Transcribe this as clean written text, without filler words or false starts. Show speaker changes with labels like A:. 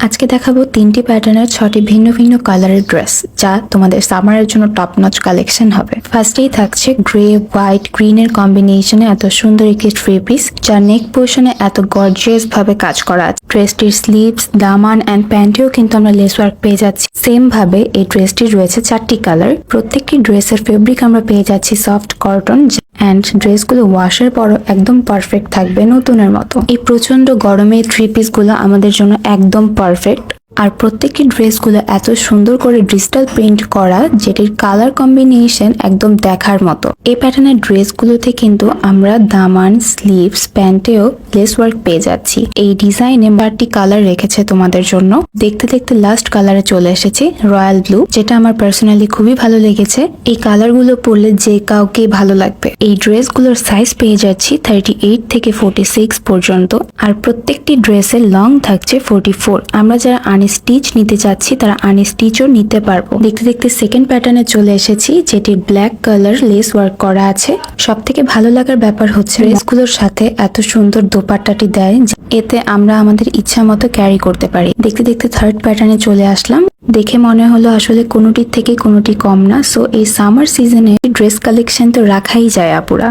A: আজকে দেখাবো 3টি প্যাটার্নের 6টি ভিন্ন ভিন্ন কালারের ড্রেস, যা তোমাদের সামারের জন্য টপ নচ কালেকশন হবে। ফার্স্টেই থাকছে গ্রে, হোয়াইট, গ্রিনের কম্বিনেশনে এত সুন্দর একটি থ্রি পিস, যার নেক পোর্শনে এত গর্জিয়াস ভাবে কাজ করা আছে। ড্রেসটির স্লিভস, দামান এন্ড প্যান্টেও কিন্তু আমরা লেস ওয়ার্ক পেয়ে যাচ্ছি। সেম ভাবে এই ড্রেসটির রয়েছে 4টি কালার। প্রত্যেকটি ড্রেসের ফেব্রিক আমরা পেয়ে যাচ্ছি সফট কটন, এন্ড ড্রেসগুলো ওয়াশের পরও একদম পারফেক্ট থাকবে, নতুনের মতো। এই প্রচন্ড গরমে থ্রি পিস গুলো আমাদের জন্য একদম পারফেক্ট। আর প্রত্যেকটি ড্রেসগুলো এত সুন্দর করে ডিজিটাল প্রিন্ট করা, যেটির কালার কম্বিনেশন একদম দেখার মতো। এই প্যাটার্নের ড্রেসগুলোতে কিন্তু আমরা দামান, স্লিভস, প্যান্টেও লেস ওয়ার্ক পেয়ে যাচ্ছি। এই ডিজাইনে 12টি কালার রেখেছে তোমাদের জন্য। দেখতে দেখতে লাস্ট কালারে চলে এসেছি, রয়্যাল ব্লু, যেটা আমার পার্সোনালি খুবই ভালো লেগেছে। এই কালারগুলো পরলে যে কাউকে ভালো লাগবে। এই ড্রেসগুলোর সাইজ পেয়ে যাচ্ছি 38 থেকে 46 পর্যন্ত, আর প্রত্যেকটি ড্রেসের লং থাকছে 44। আমরা যারা স্টিচ নিতে চাচ্ছি তারা আনস্টিচও নিতে পারবো। দেখতে দেখতে সেকেন্ড প্যাটার্নে চলে এসেছি, যেটি ব্ল্যাক কালার লেস ওয়ার্ক করা আছে। সব থেকে ভালো লাগার ব্যাপার হচ্ছে ড্রেসগুলোর সাথে এত সুন্দর দোপাট্টাটি দেয়, এতে আমরা আমাদের ইচ্ছা মতো ক্যারি করতে পারি। দেখতে দেখতে থার্ড প্যাটার্নে চলে আসলাম। দেখে মনে হলো আসলে কোনোটির থেকে কোনোটি কম না। সো এই সামার সিজনে ড্রেস কালেকশন তো রাখাই যায় আপুরা।